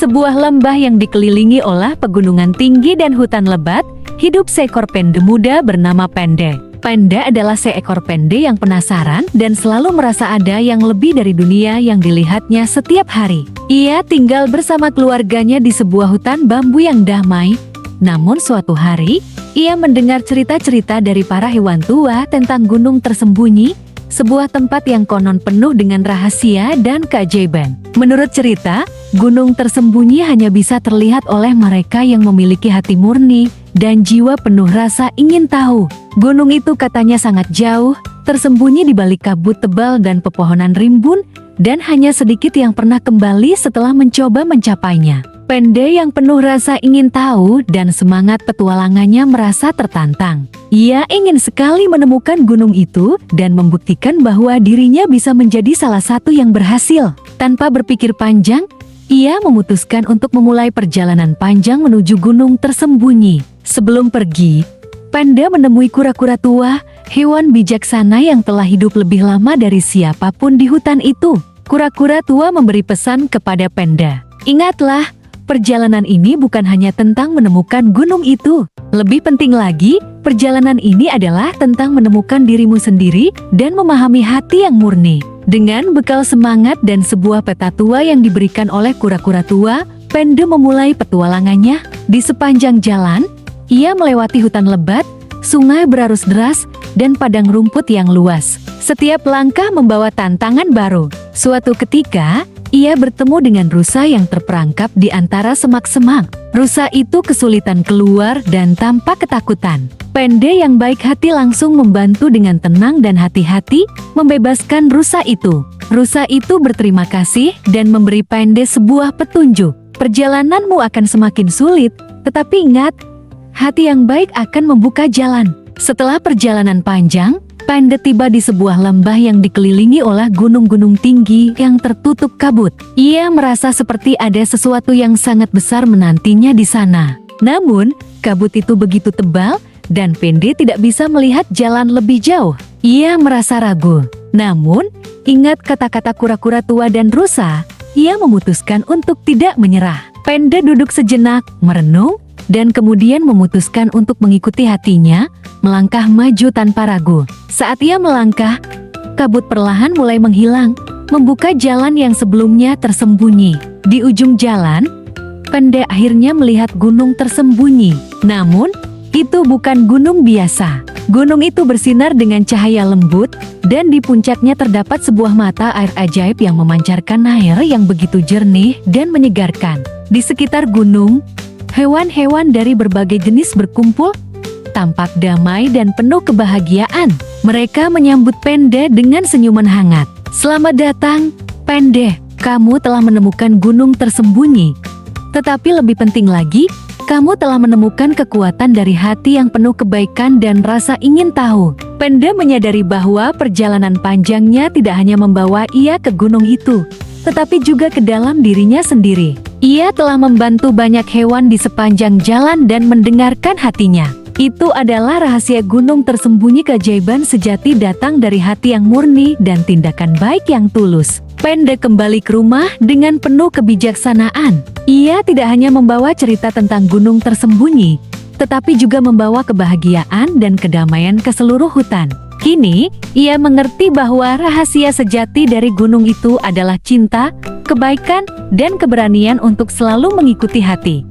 sebuah lembah yang dikelilingi oleh pegunungan tinggi dan hutan lebat, hidup seekor panda muda bernama Panda. Panda adalah seekor panda yang penasaran dan selalu merasa ada yang lebih dari dunia yang dilihatnya setiap hari. Ia tinggal bersama keluarganya di sebuah hutan bambu yang damai. Namun suatu hari, ia mendengar cerita-cerita dari para hewan tua tentang gunung tersembunyi, sebuah tempat yang konon penuh dengan rahasia dan keajaiban. Menurut cerita, gunung tersembunyi hanya bisa terlihat oleh mereka yang memiliki hati murni dan jiwa penuh rasa ingin tahu. Gunung itu katanya sangat jauh, tersembunyi di balik kabut tebal dan pepohonan rimbun, dan hanya sedikit yang pernah kembali setelah mencoba mencapainya. Panda yang penuh rasa ingin tahu dan semangat petualangannya merasa tertantang. Ia ingin sekali menemukan gunung itu dan membuktikan bahwa dirinya bisa menjadi salah satu yang berhasil. Tanpa berpikir panjang, ia memutuskan untuk memulai perjalanan panjang menuju gunung tersembunyi. Sebelum pergi, Panda menemui kura-kura tua, hewan bijaksana yang telah hidup lebih lama dari siapapun di hutan itu. Kura-kura tua memberi pesan kepada Panda. Ingatlah, perjalanan ini bukan hanya tentang menemukan gunung itu. Lebih penting lagi, perjalanan ini adalah tentang menemukan dirimu sendiri dan memahami hati yang murni. Dengan bekal semangat dan sebuah peta tua yang diberikan oleh kura-kura tua, Panda memulai petualangannya. Di sepanjang jalan, ia melewati hutan lebat, sungai berarus deras, dan padang rumput yang luas. Setiap langkah membawa tantangan baru. Suatu ketika, ia bertemu dengan rusa yang terperangkap di antara semak-semak. Rusa itu kesulitan keluar dan tampak ketakutan. Panda yang baik hati langsung membantu dengan tenang dan hati-hati membebaskan rusa itu. Rusa itu berterima kasih dan memberi Panda sebuah petunjuk. Perjalananmu akan semakin sulit, tetapi ingat, hati yang baik akan membuka jalan. Setelah perjalanan panjang, Panda tiba di sebuah lembah yang dikelilingi oleh gunung-gunung tinggi yang tertutup kabut. Ia merasa seperti ada sesuatu yang sangat besar menantinya di sana. Namun, kabut itu begitu tebal dan Panda tidak bisa melihat jalan lebih jauh. Ia merasa ragu. Namun, ingat kata-kata kura-kura tua dan rusa, ia memutuskan untuk tidak menyerah. Panda duduk sejenak, merenung, dan kemudian memutuskan untuk mengikuti hatinya, melangkah maju tanpa ragu. Saat ia melangkah, kabut perlahan mulai menghilang, membuka jalan yang sebelumnya tersembunyi. Di ujung jalan, Panda akhirnya melihat gunung tersembunyi. Namun, itu bukan gunung biasa. Gunung itu bersinar dengan cahaya lembut, dan di puncaknya terdapat sebuah mata air ajaib yang memancarkan air yang begitu jernih dan menyegarkan. Di sekitar gunung, hewan-hewan dari berbagai jenis berkumpul, tampak damai dan penuh kebahagiaan. Mereka menyambut Panda dengan senyuman hangat. Selamat datang, Panda. Kamu telah menemukan gunung tersembunyi. Tetapi lebih penting lagi, kamu telah menemukan kekuatan dari hati yang penuh kebaikan dan rasa ingin tahu. Panda menyadari bahwa perjalanan panjangnya tidak hanya membawa ia ke gunung itu, tetapi juga ke dalam dirinya sendiri. Ia telah membantu banyak hewan di sepanjang jalan dan mendengarkan hatinya. Itu adalah rahasia gunung tersembunyi. Keajaiban sejati datang dari hati yang murni dan tindakan baik yang tulus. Panda kembali ke rumah dengan penuh kebijaksanaan. Ia tidak hanya membawa cerita tentang gunung tersembunyi, tetapi juga membawa kebahagiaan dan kedamaian ke seluruh hutan. Kini, ia mengerti bahwa rahasia sejati dari gunung itu adalah cinta, kebaikan, dan keberanian untuk selalu mengikuti hati.